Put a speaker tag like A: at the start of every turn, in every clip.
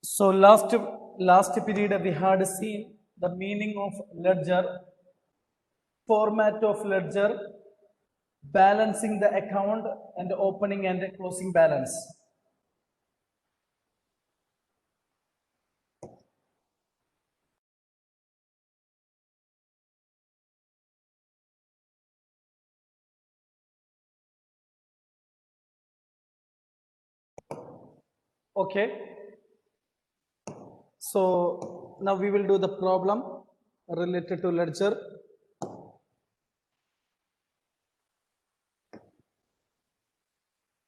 A: So last period we had seen the meaning of ledger, format of ledger, balancing the account, and opening and closing balance. Okay. So now we will do the problem related to ledger.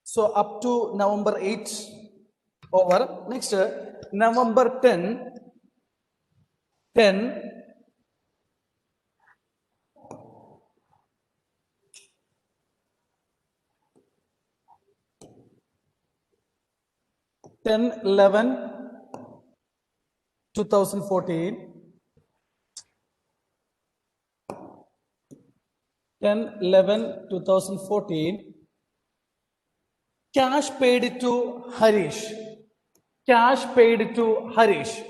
A: So up to November 8 over. Next, November 10, 10, 11, 2014, 10, 11, 2014, cash paid to Harish. Cash paid to Harish.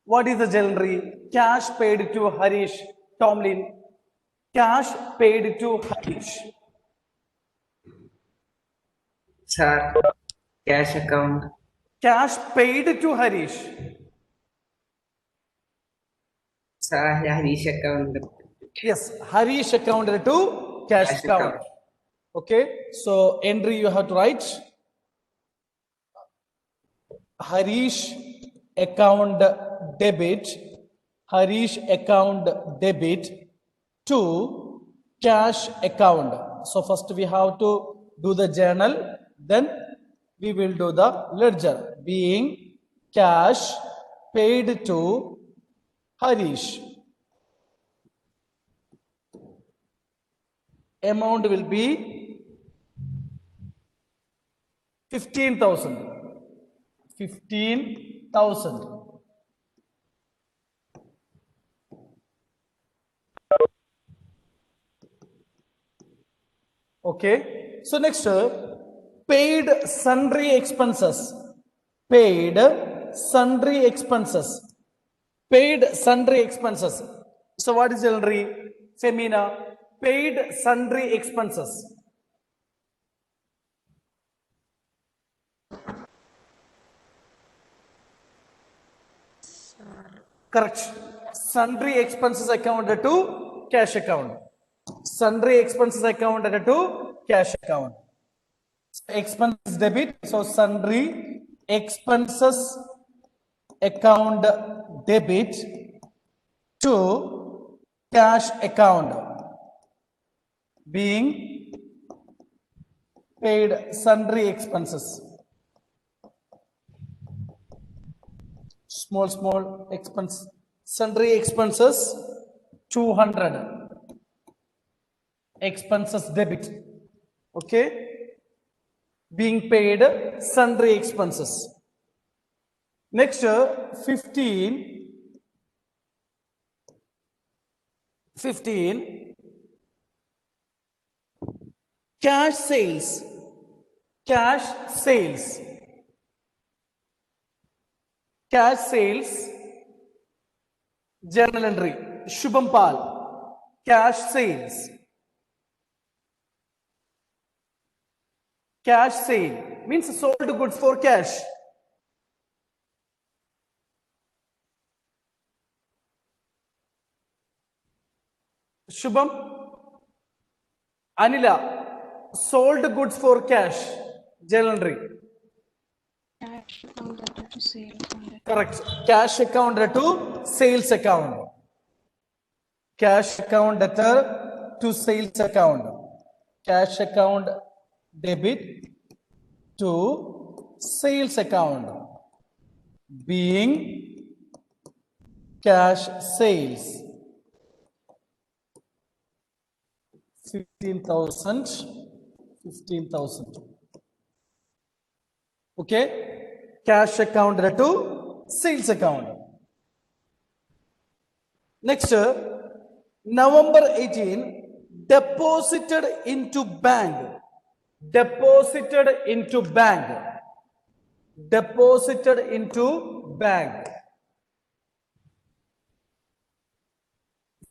A: What is the journal? Cash paid to Harish Tomlin. Cash paid to Harish.
B: Sir, cash account.
A: Cash paid to Harish.
B: Sir, Harish account.
A: Yes, Harish account to cash account. Okay, so entry you have to write Harish account debit, Harish account debit to cash account. So first we have to do the journal, then we will do the ledger, being cash paid to Harish. Amount will be 15,000. 15,000. Okay. So next, paid sundry expenses. Paid sundry expenses. Paid sundry expenses. So what is salary? Femina. Paid sundry expenses. Correct. Sundry expenses account to cash account. Sundry expenses account to cash account. Expenses debit. So sundry expenses account debit to cash account, being paid sundry expenses. Small expense. Sundry expenses 200. Expenses debit. Okay. Being paid sundry expenses. Next, 15. Cash sales. Cash sales. Cash sales. Journal entry. Shubham Pal. Cash sales. Cash sale means sold goods for cash. Shubham. Anila. Sold goods for cash. Journal entry.
C: Cash account to sales.
A: Correct. Cash account to sales account. Cash account to sales account. Cash account debit to sales account, being cash sales. 15,000. Okay. Cash account to sales account. Next, November 18, deposited into bank. Deposited into bank. deposited into bank.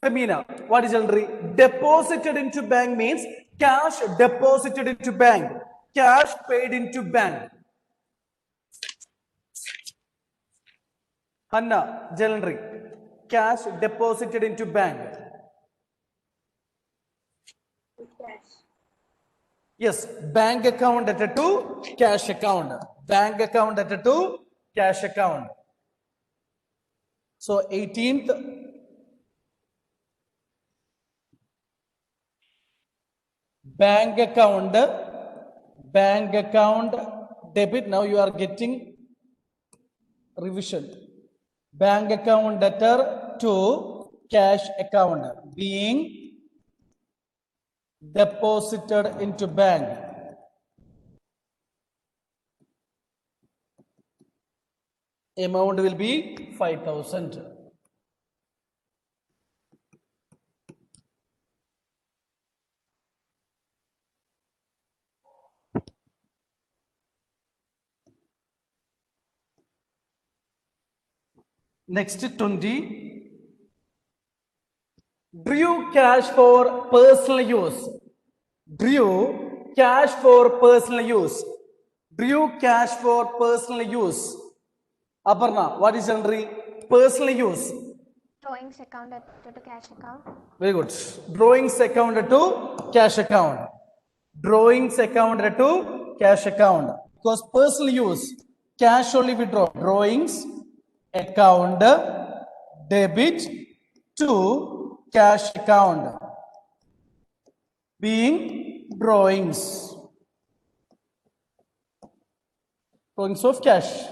A: Femina, what is generally deposited into bank means cash deposited into bank, cash paid into bank. Hanna, generally cash deposited into bank. Yes, bank account at a to cash account. Bank account at a to cash account. So 18th, bank account debit. Now you are getting revision. Bank account debtor to cash account being deposited into bank. Amount will be 5,000. Next 20. Drew cash for personal use. Drew cash for personal use. Drew cash for personal use. Aparna, what is under personal use?
C: Drawings account to cash account.
A: Very good. Drawings account to cash account. Drawings account to cash account. Because personal use, cash only withdraw. Drawings account debit to cash account being drawings of cash.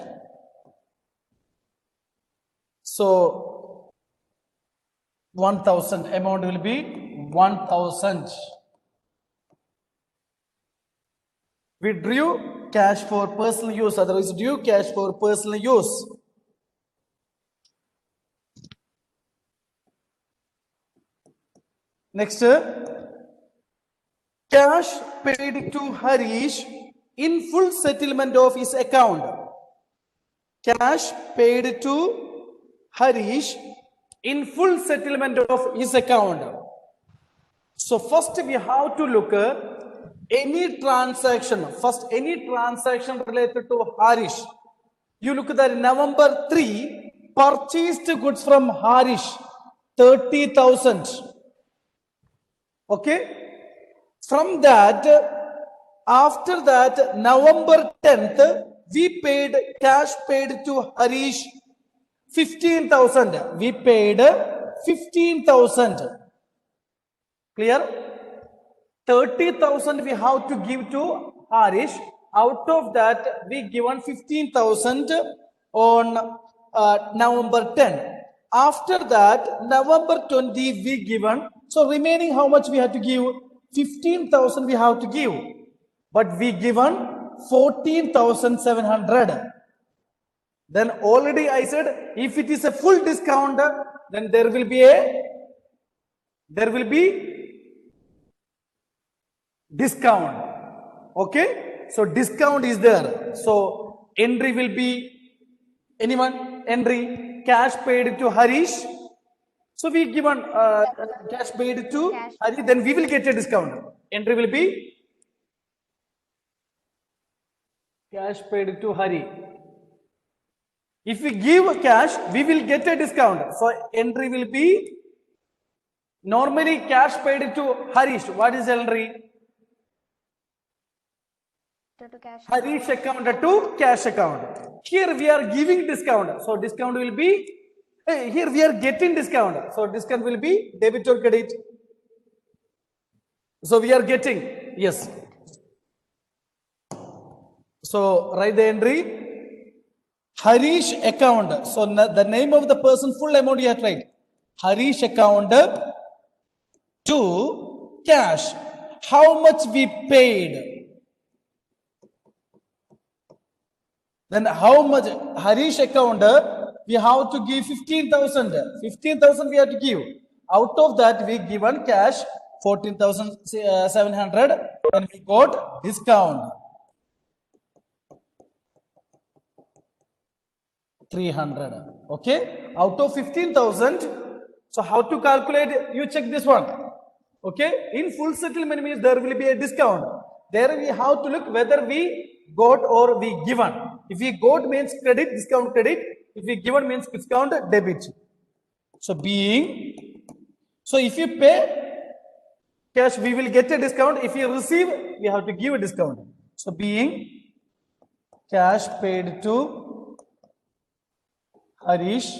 A: So 1,000 amount will be 1,000. We drew cash for personal use, otherwise drew cash for personal use. Next, cash paid to Harish in full settlement of his account. Cash paid to Harish in full settlement of his account. So first we have to look any transaction. First, any transaction related to Harish. You look at the November 3, purchased goods from Harish, 30,000. Okay. From that, after that, November 10th, we paid cash paid to Harish 15,000. We paid 15,000. Clear? 30,000 we have to give to Harish. Out of that, we given 15,000 on November 10. After that, November 20 we given. So remaining how much we have to give? 15,000 we have to give. But we given 14,700. Then already I said, if it is a full discount, then there will be discount. Okay, so discount is there. So entry will be anyone entry cash paid to Harish. So we given cash paid to Harish, then we will get a discount. Entry will be cash paid to Hari. If we give cash, we will get a discount. So entry will be normally cash paid to Harish. What is entry?
C: To cash.
A: Harish account to cash account. Here we are giving discount. So discount will be, here we are getting discount. So discount will be debit or credit. So we are getting, yes. So write the entry. Harish account. So the name of the person, full amount you have to write. Harish account to cash. How much we paid? Then how much? Harish account, we have to give 15,000. 15,000 we have to give. Out of that, we given cash 14,700 and we got discount. 300. Okay, out of 15,000. So how to calculate? You check this one. Okay, in full settlement means there will be a discount. There we have to look whether we got or we given. If we got means credit, discount credit. If we given means discount debit. So if you pay cash, we will get a discount. If you receive, we have to give a discount. So being cash paid to Harish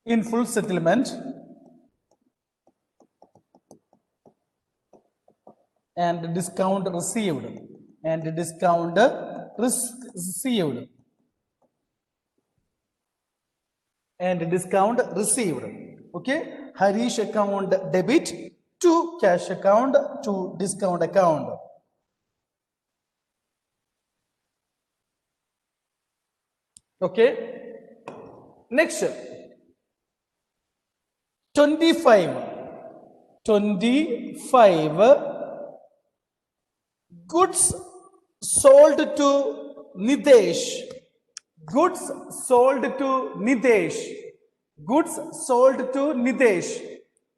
A: in full settlement and discount received okay, Harish account debit to cash account to discount account. Okay, next 25 goods sold to Nidesh.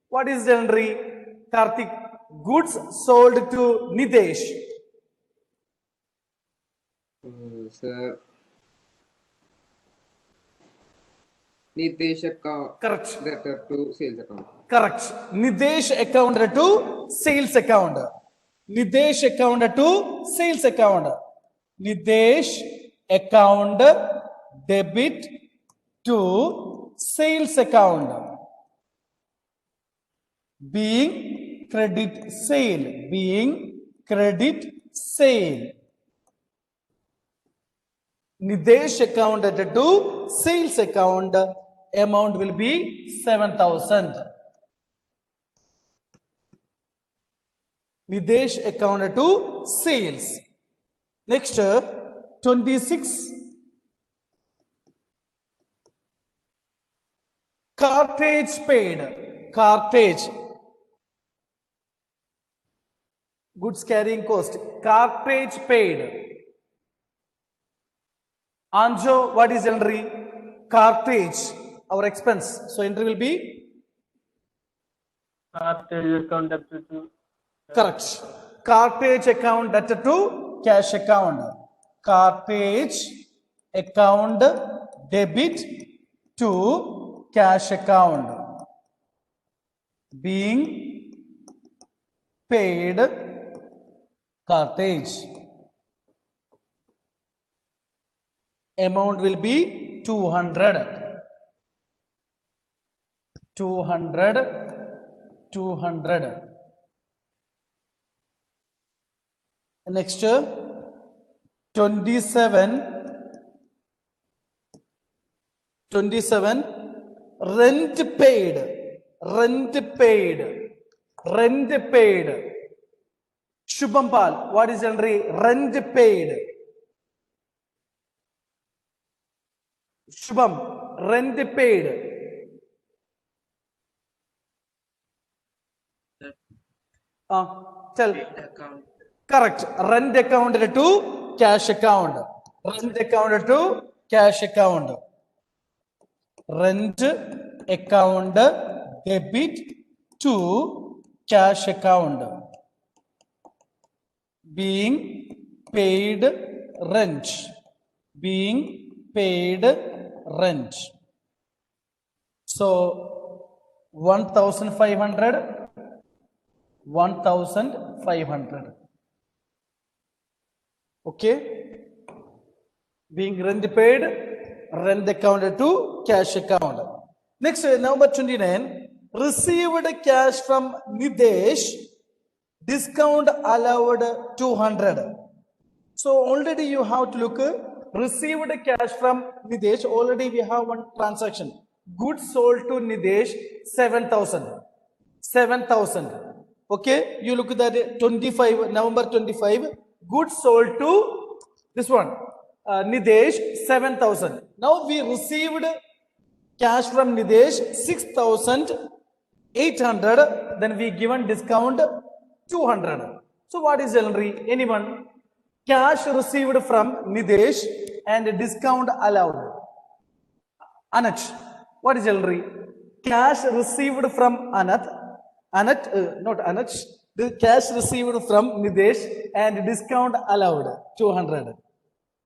A: What is the entry? Karthik, goods sold to Nidesh.
B: Sir, Nitesh account.
A: Correct.
B: Debtor to sales account.
A: Correct. Nidesh account to sales account. Nidesh account debit to sales account. Being credit sale. Nidesh account to sales account, amount will be 7,000. Nidesh account to sales. Next 26 cartage paid. Goods carrying cost. Cartage paid. Anjo, what is entry? Cartage, our expense. So entry will be?
D: Cartage account debit to
A: Correct. Cartage account debit to cash account. Cartage account debit to cash account. Being paid cartage. Amount will be 200. Next 27 rent paid. Shubham Pal, what is entry? Rent paid. Shubham, rent paid. Tell.
B: Account.
A: Correct. Rent account to cash account. Rent account debit to cash account. Being paid rent. So 1,500. Okay. Being rent paid, rent account to cash account. Next, number 29. Received cash from Nidesh. Discount allowed 200. So already you have to look. Received cash from Nidesh. Already we have one transaction. Goods sold to Nidesh 7,000. Okay, you look at that 25, November 25. Goods sold to this one, Nidesh 7,000. Now we received cash from Nidesh 6,800. Then we given discount 200. So what is the entry? Anyone? Cash received from Nidesh and discount allowed. Anat. What is jewelry? Cash received from Anat. Not Anat. The cash received from Nidesh and discount allowed 200.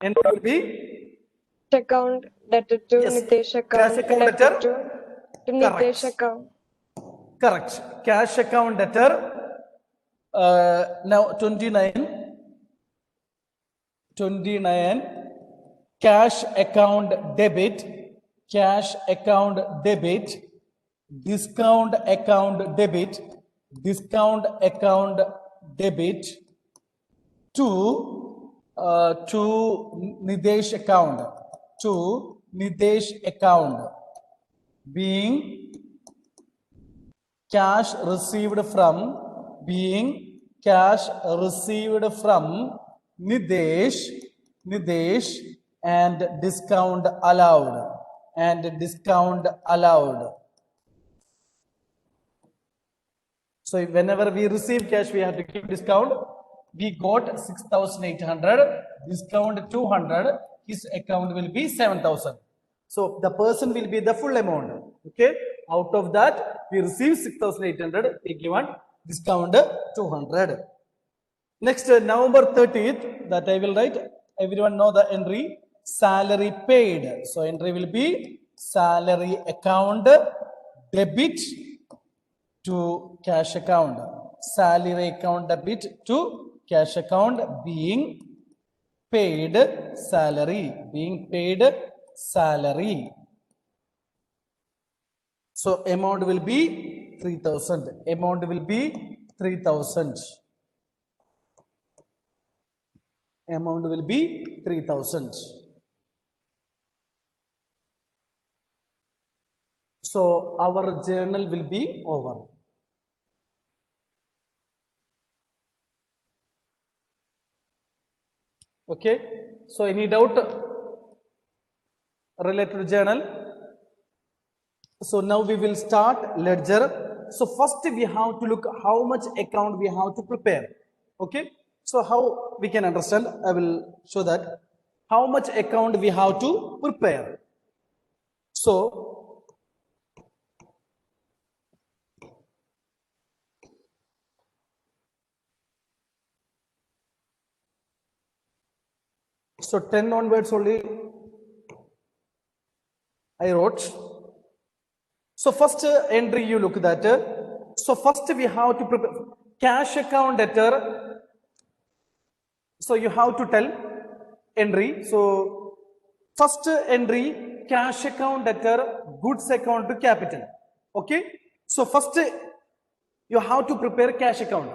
A: And it will be
E: Account debtor to
A: yes.
E: Nitesh
A: Cash
E: account
A: account
E: debtor
A: debtor.
E: to
A: Correct.
E: Nitesh account.
A: Correct. Cash account debtor. Now 29. Cash account debit. Cash account debit. Discount account debit. Discount account debit to Nidesh account. To Nidesh account. Being cash received from Nidesh and discount allowed. So whenever we receive cash, we have to give discount. We got 6,800, discount 200, his account will be 7,000. So the person will be the full amount. Okay, out of that we receive 6,800, we given discount 200. Next, November 30th, that I will write. Everyone know the entry, salary paid. So entry will be salary account debit to cash account. Salary account debit to cash account, being paid salary. So amount will be 3,000. Amount will be 3,000. So our journal will be over. Okay. So any doubt related to journal? So now we will start ledger. So first we have to look how much account we have to prepare. Okay. So how we can understand? I will show that how much account we have to prepare. So So 10 onwards only I wrote. So first entry you look that. So first we have to prepare cash account debtor. So you have to tell entry. So first entry, cash account debtor, goods account to capital. Okay. So first you have to prepare cash account.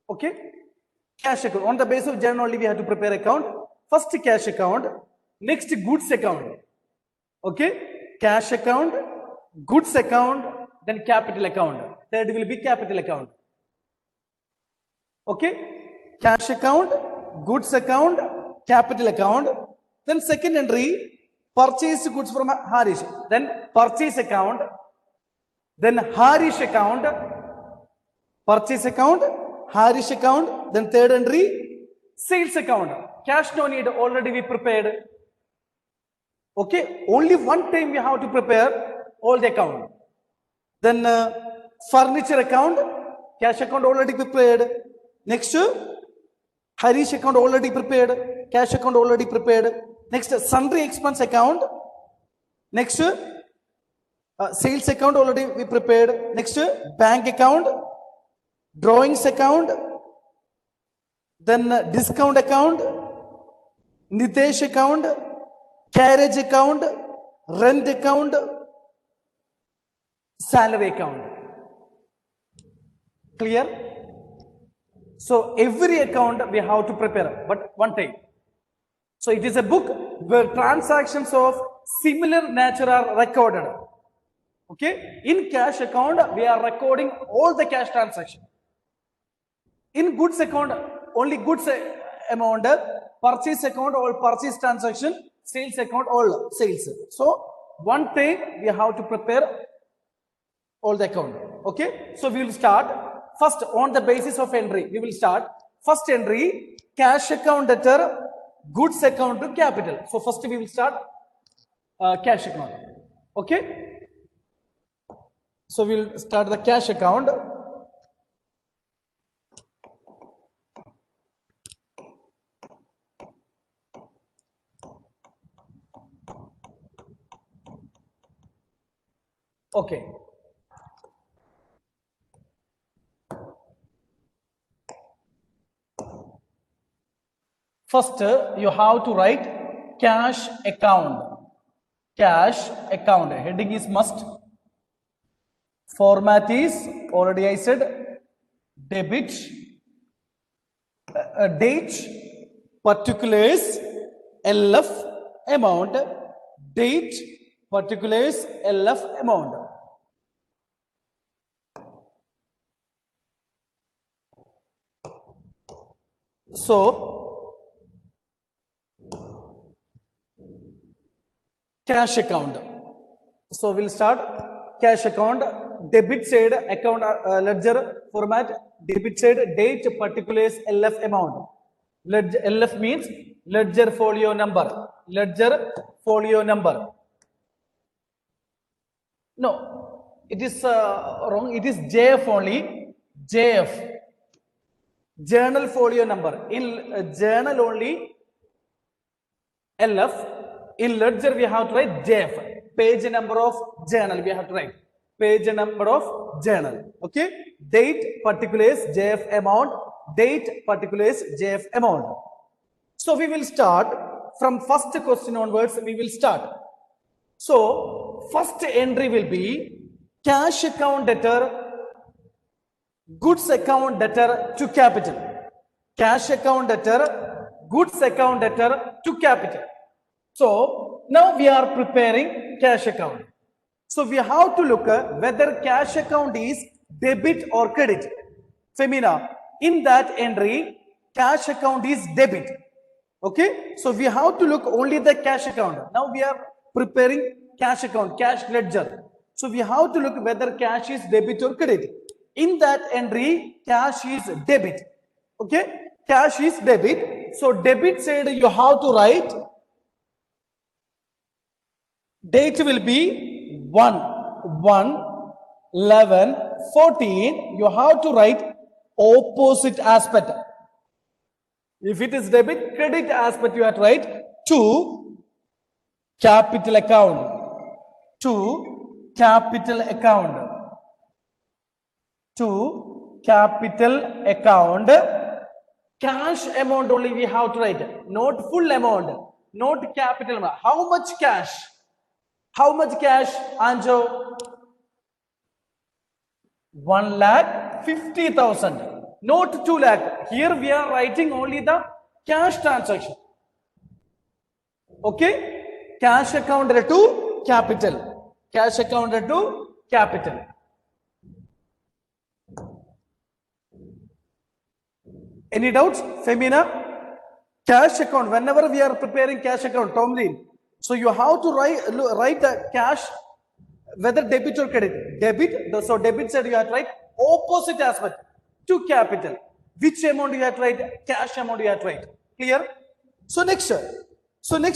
A: Okay. Cash account. On the basis of journal only we have to prepare account. First cash account, next goods account. Okay. Cash account, goods account, then capital account. Third will be capital account. Okay. Cash account, goods account, capital account. Then second entry, purchase goods from Harish. Then purchase account. Then Harish account. Purchase account, Harish account. Then third entry, sales account. Cash no need, already we prepared. Okay. Only one time we have to prepare all the account. Then furniture account, cash account already prepared. Next, Harish account already prepared. Cash account already prepared. Next, sundry expense account. Next, sales account already we prepared. Next, bank account, drawings account, then discount account, Nitesh account, carriage account, rent account, salary account. Clear? So every account we have to prepare, but one time. So it is a book where transactions of similar nature are recorded. Okay. In cash account, we are recording all the cash transaction. In goods account, only goods amount. Purchase account, all purchase transaction. Sales account, all sales. So one time we have to prepare all the account. Okay. So we will start first on the basis of entry. We will start first entry, cash account debtor, goods account to capital. So first we will start cash account. Okay. So we'll start the cash account. Okay. First, you have to write cash account. Cash account. Heading is must. Format is already I said debit, date, particulars, LF amount, date, particulars, LF amount. So, cash account. So we'll start cash account. Debit side account ledger format. Debit side date, particulars, LF amount. Ledger, LF means ledger folio number. Ledger folio number. No, it is wrong. It is JF only. JF. Journal folio number. In journal only LF. In ledger we have to write JF. Page number of journal we have to write. Page number of journal. Okay. Date, particulars, JF amount. Date, particulars, JF amount. So we will start from first question onwards. We will start. So first entry will be cash account debtor, goods account debtor to capital. Cash account debtor, goods account debtor to capital. So now we are preparing cash account. So we have to look at whether cash account is debit or credit. Femina, in that entry, cash account is debit. Okay, so we have to look only the cash account. Now we are preparing cash account, cash ledger. So we have to look whether cash is debit or credit. In that entry, cash is debit. Okay, cash is debit. So debit side you have to write. Date will be 1/1/11/14. You have to write opposite aspect. If it is debit, credit aspect you have to write to capital account. To capital account. To capital account. Cash amount only we have to write. Not full amount. Not capital amount. How much cash? How much cash, Anjo? 1,50,000. Not 2 lakh. Here we are writing only the cash transaction. Okay? Cash account to capital. Cash account to capital. Any doubts, Femina? Cash account. Whenever we are preparing cash account, Tomlin. So you have to write the cash, whether debit or credit. Debit, so debit side you have to write opposite aspect to capital. Which amount you have to write? Cash amount you have to write. Clear? So next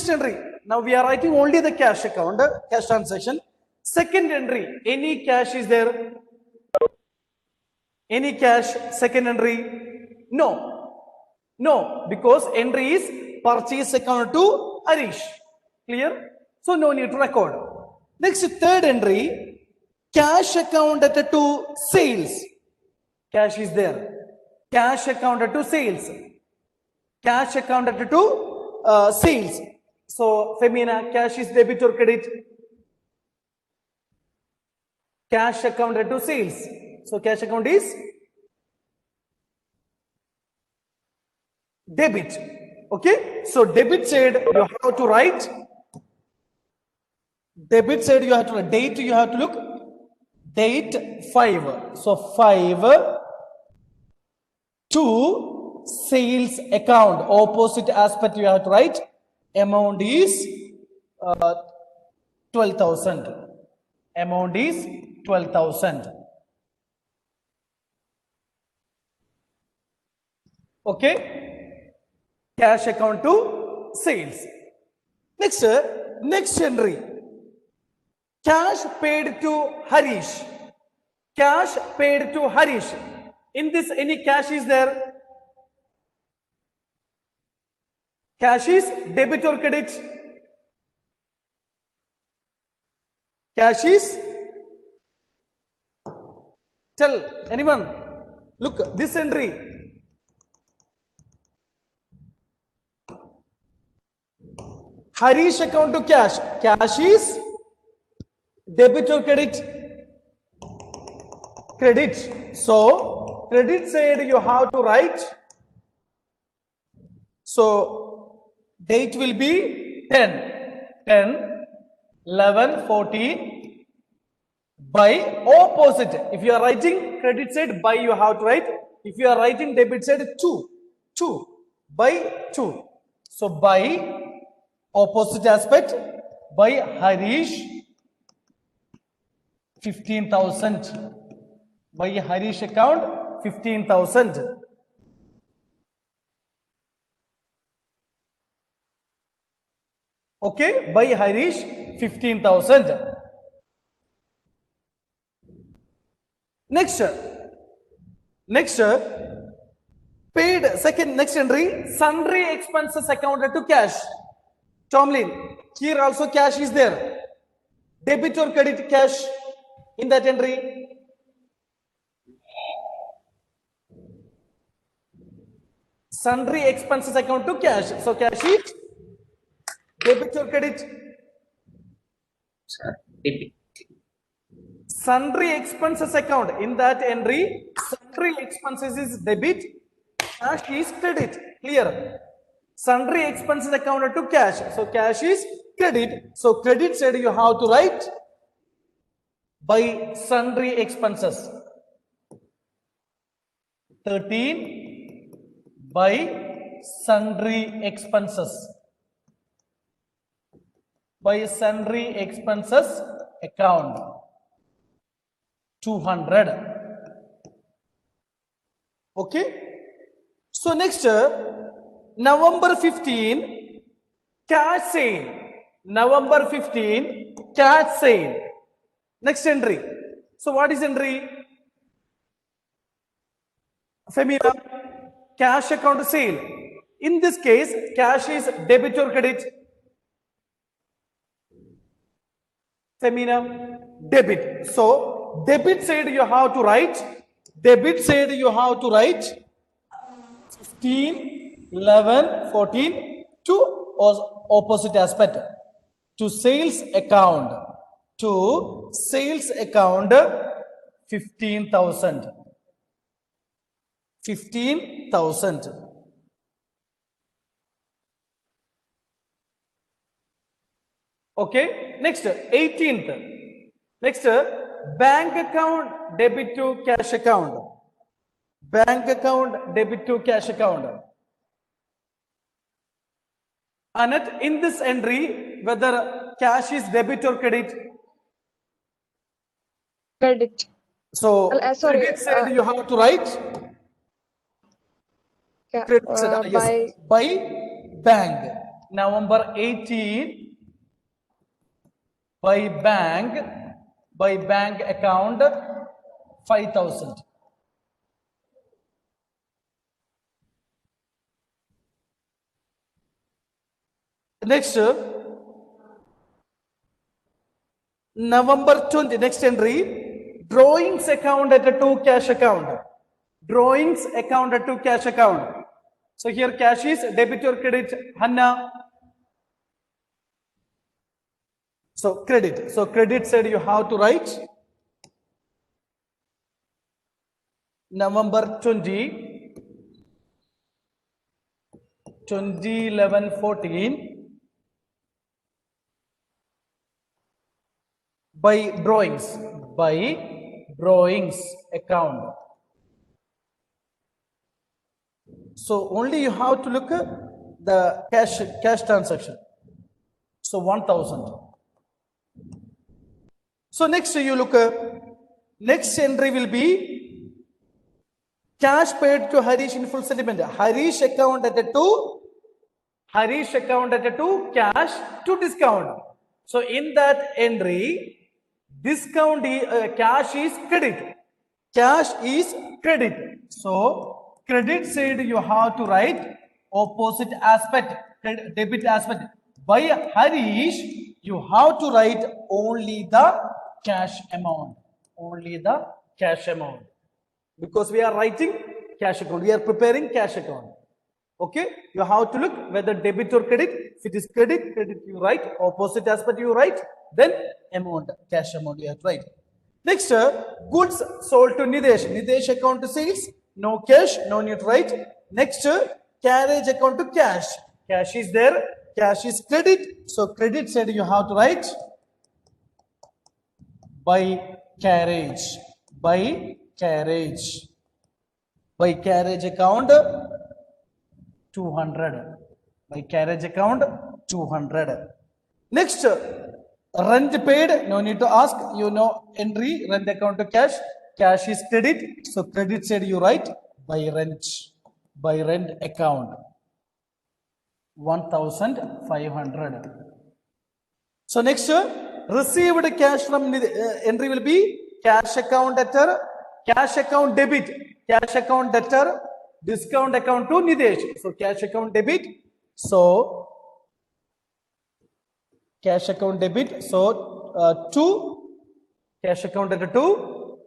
A: entry. Now we are writing only the cash account, cash transaction. Second entry, any cash is there? Any cash, second entry? No. No, because entry is purchase account to Harish. Clear? So no need to record. Next, third entry, cash account to sales. Cash is there. Cash account to sales. Cash account to sales. So, Femina, cash is debit or credit? Cash account to sales. So, cash account is debit. Okay? So, debit side you have to write. Debit side you have to write. Date you have to look. Date 5. So, 5 to sales account. Opposite aspect you have to write. Amount is 12,000. Amount is 12,000. Okay? Cash account to sales. Next entry. Cash paid to Harish. Cash paid to Harish. In this, any cash is there? Cash is debit or credit? Cash is? Tell anyone. Look, this entry. Harish account to cash. Cash is debit or credit? Credit. So, credit side you have to write. So, date will be 10, 11, 14 by opposite. If you are writing credit side by, you have to write. If you are writing debit side, 2 by 2. So, by opposite aspect, by Harish 15,000. By Harish account 15,000. Okay, by Harish 15,000. Next, paid second next entry, sundry expenses accounted to cash. Tomlin, here also cash is there. Debit or credit cash in that entry? Sundry expenses account to cash. So cash is debit or credit?
B: Debit.
A: Sundry expenses account. In that entry, sundry expenses is debit, cash is credit. Clear? Sundry expenses accounted to cash. So cash is credit. So credit side you have to write by sundry expenses. 13 by sundry expenses. By sundry expenses account 200. Okay. So next, November 15 cash sale. November 15 cash sale. Next entry. So what is entry? Femina, cash account sale. In this case, cash is debit or credit? Femina, debit. So debit side you have to write. Debit side you have to write 15, 11, 14 to opposite aspect. To sales account. To sales account 15,000. 15,000. Okay. Next, 18th. Next, bank account debit to cash account. Bank account debit to cash account. Anat, in this entry, whether cash is debit or credit?
E: Credit.
A: So,
E: Sorry,
A: credit side you have to write.
E: Yeah,
A: Credit side, yes, by bank. November 18 by bank account 5,000. Next, November 20, next entry, drawings account at a to cash account. Drawings account at to cash account. So here cash is debit or credit, Hanna? So credit. So credit side you have to write November 20, 11, 14 by drawings account. So only you have to look at the cash transaction. So 1,000. So next you look at next entry will be cash paid to Harish in full settlement. Harish account at a 2, cash to discount. So in that entry, Discount cash is credit. Cash is credit. So credit side you have to write opposite aspect, debit aspect. By Harish, you have to write only the cash amount. Only the cash amount. Because we are writing cash account. We are preparing cash account. Okay, you have to look whether debit or credit. If it is credit, credit you write, opposite aspect you write, then amount, cash amount you have to write. Next, goods sold to Nidesh. Nidesh account to sales, no cash, no need to write. Next, carriage account to cash. Cash is there, cash is credit. So credit side you have to write by carriage, by carriage, by carriage account 200. By carriage account 200. Next, rent paid, no need to ask, you know, entry, rent account to cash. Cash is credit, so credit side you write by rent account 1500. So next, received cash from entry will be cash account debtor, cash account debit, cash account debtor, discount account to Nidesh. So cash account debit. So cash account debit. So to cash account debtor to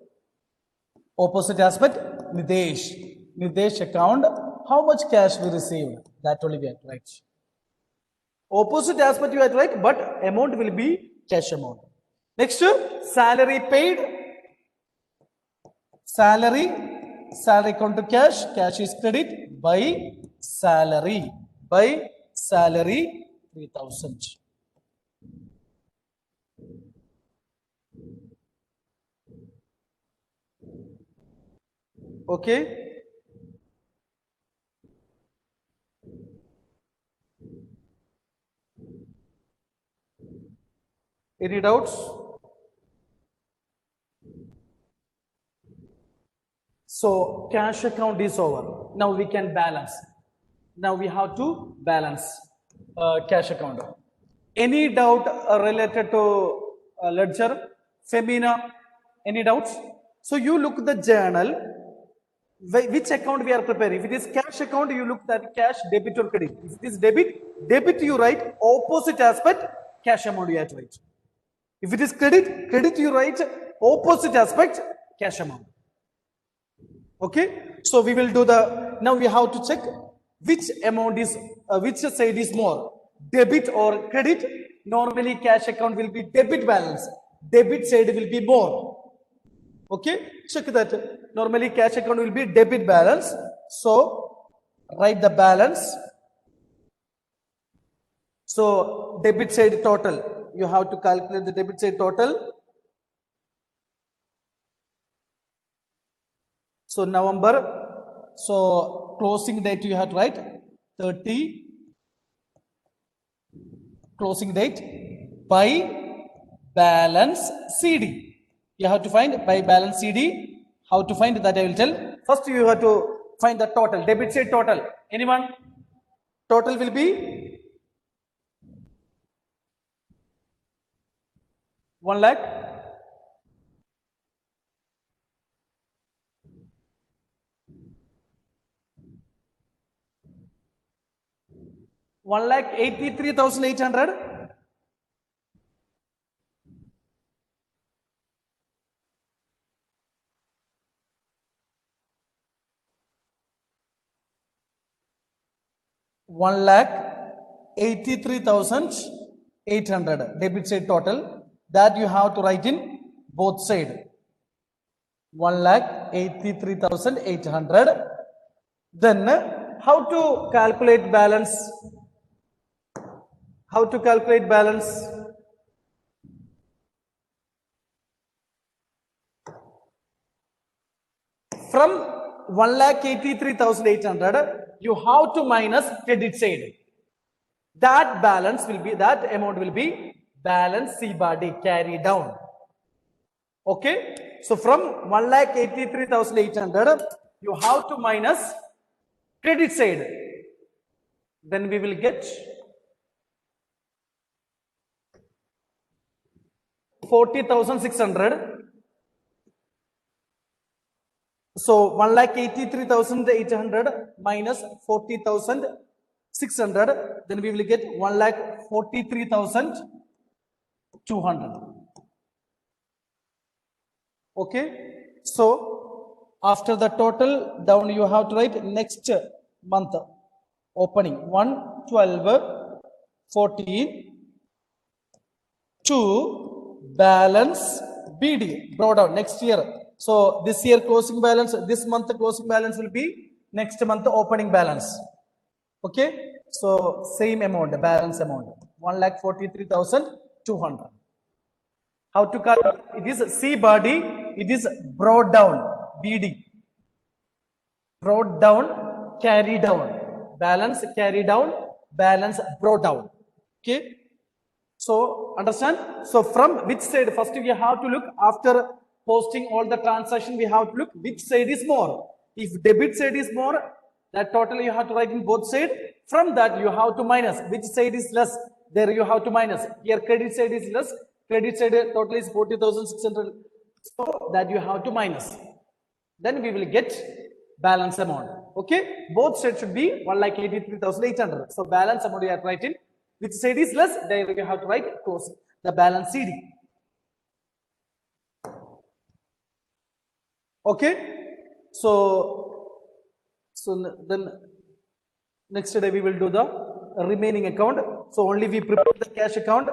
A: opposite aspect Nidesh. Nidesh account. How much cash we received? That only we have to write. Opposite aspect you have to write, but amount will be cash amount. Next, salary paid. Salary account to cash. Cash is credit by salary. By salary 3000. Okay. Any doubts? So cash account is over. Now we can balance. Now we have to balance cash account. Any doubt related to ledger? Femina, any doubts? So you look the journal. Which account we are preparing? If it is cash account, you look at cash, debit or credit. If it is debit you write opposite aspect, cash amount you have to write. If it is credit you write opposite aspect, cash amount. Okay, so we will do now we have to check which amount is, which side is more, debit or credit. Normally cash account will be debit balance, debit side will be more. Okay, check that. Normally cash account will be debit balance. So write the balance. So debit side total, you have to calculate the debit side total. So November, so closing date you have to write 30, closing date by balance CD. You have to find by balance CD. How to find that I will tell. First you have to find the total, debit side total. Anyone? Total will be 1 lakh. 1,83,800. $1,83,800 debit side total, that you have to write in both side. 1,83,800. Then how to calculate balance? How to calculate balance? From 1,83,800, you have to minus credit side. That balance will be, that amount will be balance C bar D, carry down. Okay, so from 1,83,800, you have to minus credit side. Then we will get 40,600. So 1,83,800 minus 40,600. Then we will get 1,43,200. Okay. So after the total down, you have to write next month opening 1/12/14 to balance BD brought down next year. So this year closing balance, this month closing balance will be next month opening balance. Okay. So same amount, balance amount 1,43,200. How to cut? It is C body. It is brought down BD. Brought down, carry down. Balance, carry down. Balance, brought down. Okay. So understand? So from which side? First you have to look after posting all the transaction. We have to look which side is more. If debit side is more, that total you have to write in both side. From that you have to minus. Which side is less? There you have to minus. Here credit side is less. Credit side total is 40,600. So that you have to minus. Then we will get balance amount. Okay. Both sides should be 1,83,800. So balance amount you have to write in. Which side is less? There you have to write close the balance CD. Okay. So then next day we will do the remaining account. So only we prepare the cash account.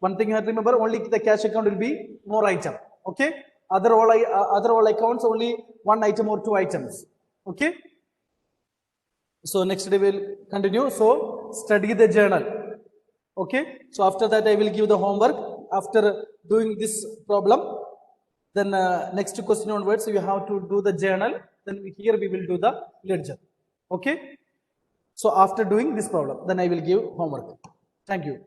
A: One thing you have to remember, only the cash account will be more item. Okay. Other all accounts only one item or two items. Okay. So next day we will continue. So study the journal. Okay. So after that I will give the homework. After doing this problem, then next question onwards you have to do the journal. Then here we will do the ledger. Okay. So after doing this problem, then I will give homework. Thank you.